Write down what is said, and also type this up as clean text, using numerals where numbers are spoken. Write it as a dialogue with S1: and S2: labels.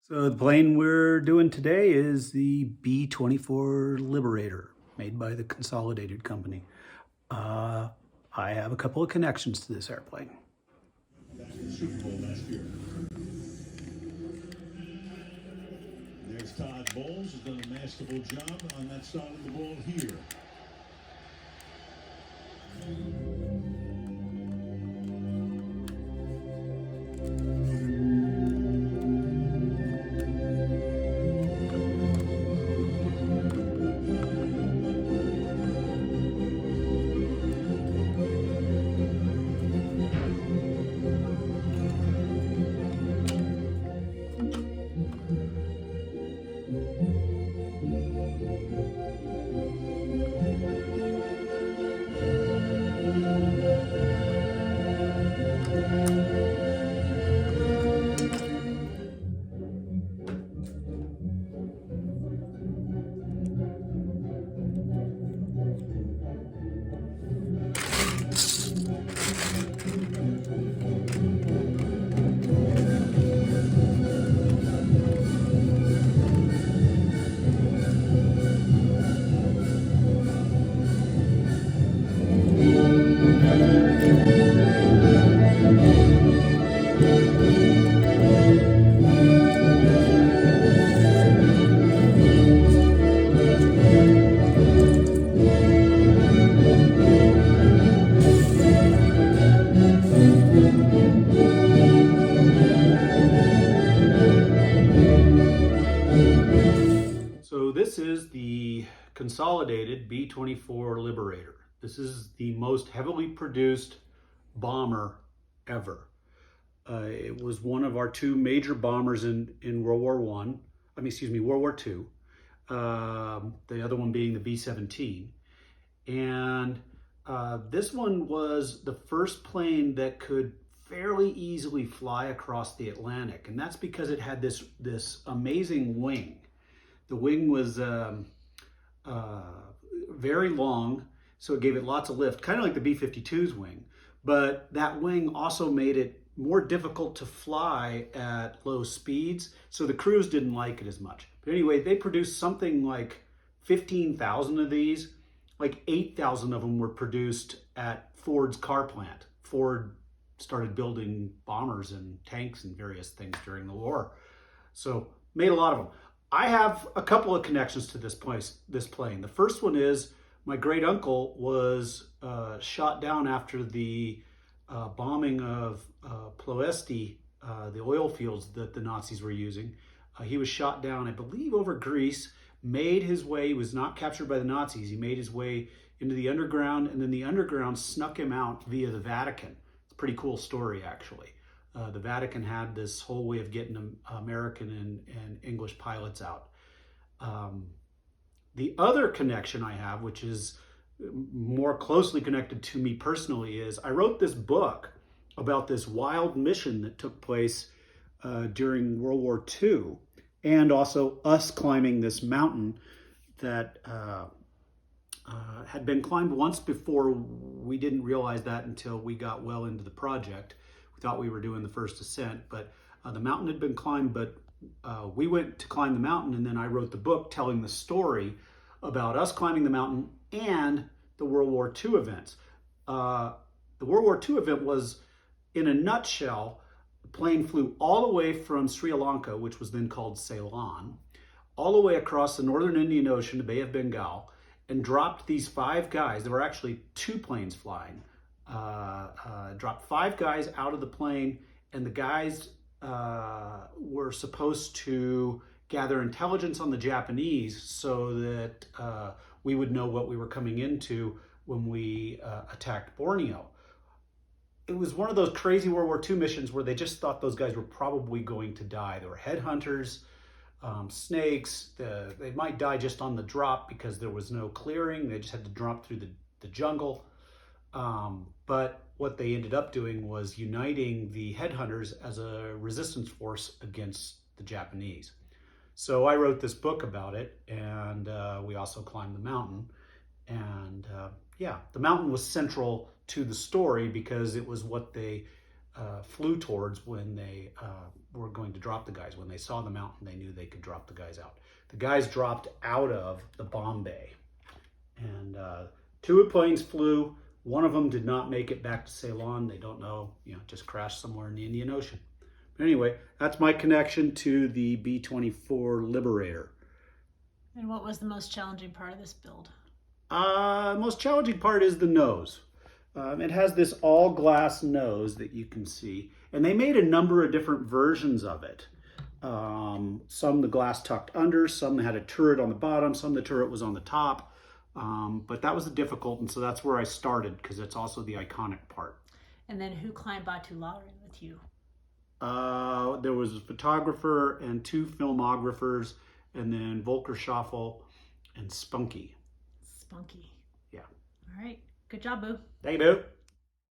S1: So the plane we're doing today is the B24 Liberator, made by the Consolidated Company. Uh, I have a couple of connections to this airplane.
S2: Back in the Super Bowl last year. There's Todd Bowles, who's done a masterful job on that side of the ball here.
S1: So this is the Consolidated B24 Liberator. This is the most heavily produced bomber ever. It was one of our two major bombers in World War One. World War Two. The other one being the B-17. And this one was the first plane that could fairly easily fly across the Atlantic, and that's because it had this amazing wing. The wing was very long, so it gave it lots of lift, kind of like the B-52's wing. But that wing also made it more difficult to fly at low speeds, so the crews didn't like it as much. But anyway, they produced something like 15,000 of these. Like 8,000 of them were produced at Ford's car plant. Ford started building bombers and tanks and various things during the war. So made a lot of them. I have a couple of connections to this plane. The first one is my great uncle was shot down after the bombing of Ploesti, the oil fields that the Nazis were using. He was shot down, I believe, over Greece, made his way, he was not captured by the Nazis, he made his way into the underground, and then the underground snuck him out via the Vatican. It's a pretty cool story, actually. The Vatican had this whole way of getting American and English pilots out. The other connection I have, which is more closely connected to me personally, is I wrote this book about this wild mission that took place during World War II, and also us climbing this mountain that had been climbed once before. We didn't realize that until we got well into the project. We thought we were doing the first ascent, but the mountain had been climbed, but we went to climb the mountain, and then I wrote the book telling the story about us climbing the mountain and the World War II events. The World War II event was, in a nutshell, the plane flew all the way from Sri Lanka, which was then called Ceylon, all the way across the northern Indian Ocean, the Bay of Bengal, and dropped these 5 guys. There were actually 2 planes flying. Dropped 5 guys out of the plane, and the guys were supposed to gather intelligence on the Japanese so that we would know what we were coming into when we attacked Borneo. It was one of those crazy World War II missions where they just thought those guys were probably going to die. They were headhunters, snakes. They might die just on the drop because there was no clearing. They just had to drop through the jungle. But what they ended up doing was uniting the headhunters as a resistance force against the Japanese. So I wrote this book about it, and we also climbed the mountain. And yeah, the mountain was central to the story because it was what they flew towards when they were going to drop the guys. When they saw the mountain, they knew they could drop the guys out. The guys dropped out of the bomb bay, and 2 planes flew. One of them did not make it back to Ceylon. They don't know, just crashed somewhere in the Indian Ocean. But anyway, that's my connection to the B24 Liberator.
S3: And what was the most challenging part of this build?
S1: Most challenging part is the nose. It has this all glass nose that you can see, and they made a number of different versions of it. Some the glass tucked under, some had a turret on the bottom, some the turret was on the top. But that was the difficult, and so that's where I started, because it's also the iconic part.
S3: And then who climbed B24 with you?
S1: There was a photographer and 2 filmographers, and then Volker Schaffel and Spunky.
S3: Spunky.
S1: Yeah.
S3: All right. Good job, Boo.
S1: Thank you, Boo.